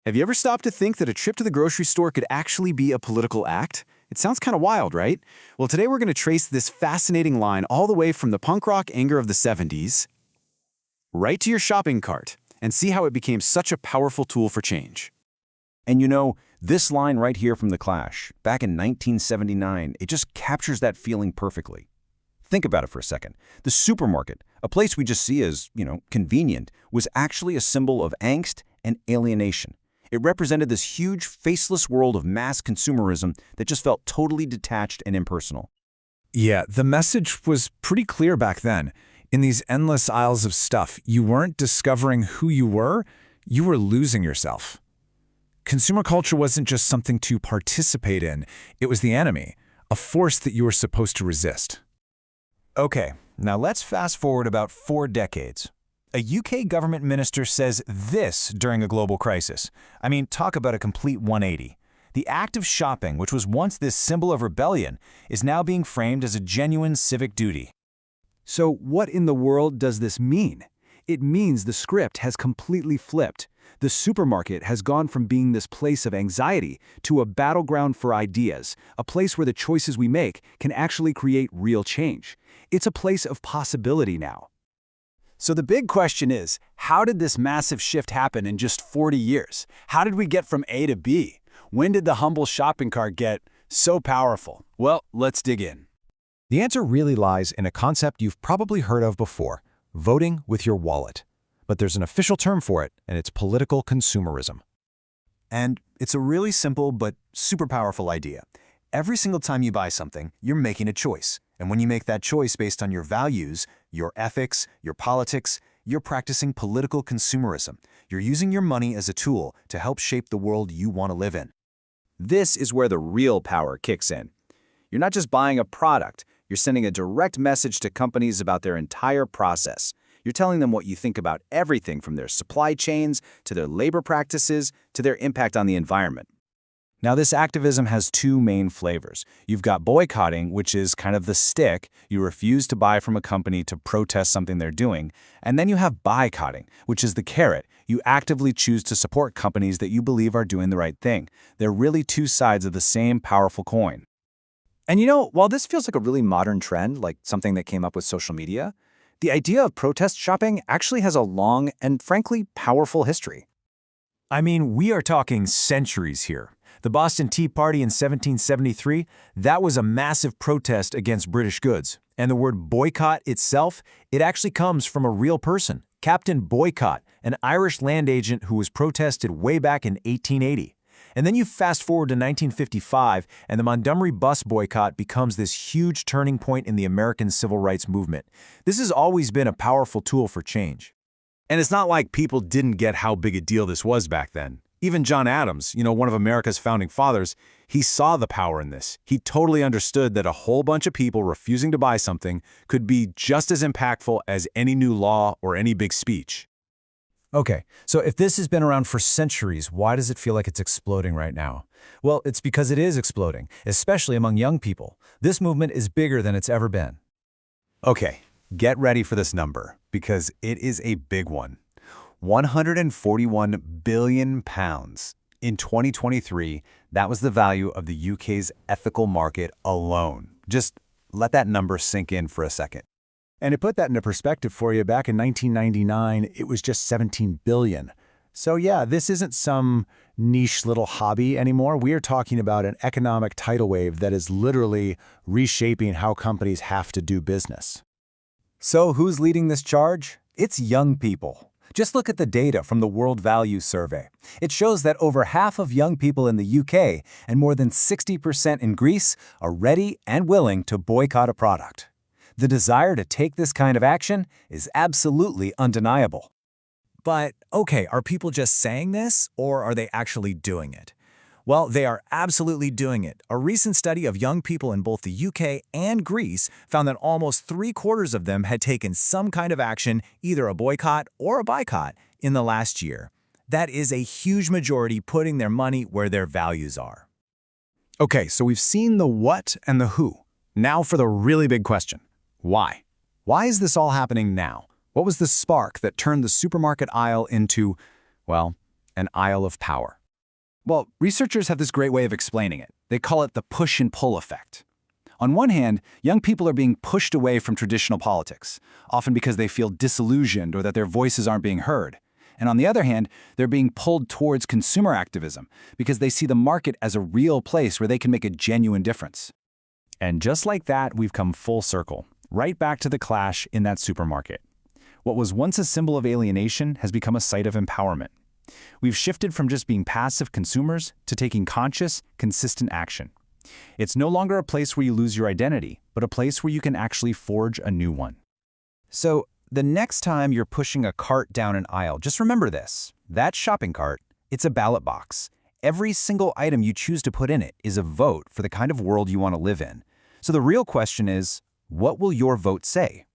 Have you ever stopped to think that a trip to the grocery store could actually be a political act? It sounds kind of wild, right? Well, today we're going to trace this fascinating line all the way from the punk rock anger of the 70s right to your shopping cart and see how it became such a powerful tool for change. And you know, this line right here from The Clash, back in 1979, it just captures that feeling perfectly. Think about it for a second. The supermarket, a place we just see as, convenient, was actually a symbol of angst and alienation. It represented this huge, faceless world of mass consumerism that just felt totally detached and impersonal. Yeah, the message was pretty clear back then. In these endless aisles of stuff, you weren't discovering who you were losing yourself. Consumer culture wasn't just something to participate in, it was the enemy, a force that you were supposed to resist. Okay, now let's fast forward about 4 decades. A UK government minister says this during a global crisis. I mean, talk about a complete 180. The act of shopping, which was once this symbol of rebellion, is now being framed as a genuine civic duty. So what in the world does this mean? It means the script has completely flipped. The supermarket has gone from being this place of anxiety to a battleground for ideas, a place where the choices we make can actually create real change. It's a place of possibility now. So the big question is, how did this massive shift happen in just 40 years? How did we get from A to B? When did the humble shopping cart get so powerful? Well, let's dig in. The answer really lies in a concept you've probably heard of before, voting with your wallet. But there's an official term for it, and it's political consumerism. And it's a really simple but super powerful idea. Every single time you buy something, you're making a choice. And when you make that choice based on your values, your ethics, your politics, you're practicing political consumerism. You're using your money as a tool to help shape the world you want to live in. This is where the real power kicks in. You're not just buying a product, you're sending a direct message to companies about their entire process. You're telling them what you think about everything from their supply chains to their labor practices to their impact on the environment. Now, this activism has 2 main flavors. You've got boycotting, which is kind of the stick. You refuse to buy from a company to protest something they're doing. And then you have boycotting, which is the carrot. You actively choose to support companies that you believe are doing the right thing. They're really 2 sides of the same powerful coin. And while this feels like a really modern trend, like something that came up with social media, the idea of protest shopping actually has a long and frankly powerful history. I mean, we are talking centuries here. The Boston Tea Party in 1773, that was a massive protest against British goods. And the word boycott itself, it actually comes from a real person, Captain Boycott, an Irish land agent who was protested way back in 1880. And then you fast forward to 1955, and the Montgomery bus boycott becomes this huge turning point in the American civil rights movement. This has always been a powerful tool for change. And it's not like people didn't get how big a deal this was back then. Even John Adams, one of America's founding fathers, he saw the power in this. He totally understood that a whole bunch of people refusing to buy something could be just as impactful as any new law or any big speech. Okay, so if this has been around for centuries, why does it feel like it's exploding right now? Well, it's because it is exploding, especially among young people. This movement is bigger than it's ever been. Okay, get ready for this number, because it is a big one. 141 billion pounds. In 2023, that was the value of the UK's ethical market alone. Just let that number sink in for a second. And to put that into perspective for you, back in 1999, it was just 17 billion. So yeah, this isn't some niche little hobby anymore. We are talking about an economic tidal wave that is literally reshaping how companies have to do business. So who's leading this charge? It's young people. Just look at the data from the World Value Survey. It shows that over half of young people in the UK and more than 60% in Greece are ready and willing to boycott a product. The desire to take this kind of action is absolutely undeniable. But, okay, are people just saying this, or are they actually doing it? Well, they are absolutely doing it. A recent study of young people in both the UK and Greece found that almost 3/4 of them had taken some kind of action, either a boycott or a boycott, in the last year. That is a huge majority putting their money where their values are. Okay, so we've seen the what and the who. Now for the really big question. Why? Why is this all happening now? What was the spark that turned the supermarket aisle into, well, an aisle of power. Well, researchers have this great way of explaining it. They call it the push and pull effect. On one hand, young people are being pushed away from traditional politics, often because they feel disillusioned or that their voices aren't being heard. And on the other hand, they're being pulled towards consumer activism because they see the market as a real place where they can make a genuine difference. And just like that, we've come full circle, right back to the clash in that supermarket. What was once a symbol of alienation has become a site of empowerment. We've shifted from just being passive consumers to taking conscious, consistent action. It's no longer a place where you lose your identity, but a place where you can actually forge a new one. So, the next time you're pushing a cart down an aisle, just remember this. That shopping cart, it's a ballot box. Every single item you choose to put in it is a vote for the kind of world you want to live in. So the real question is, what will your vote say?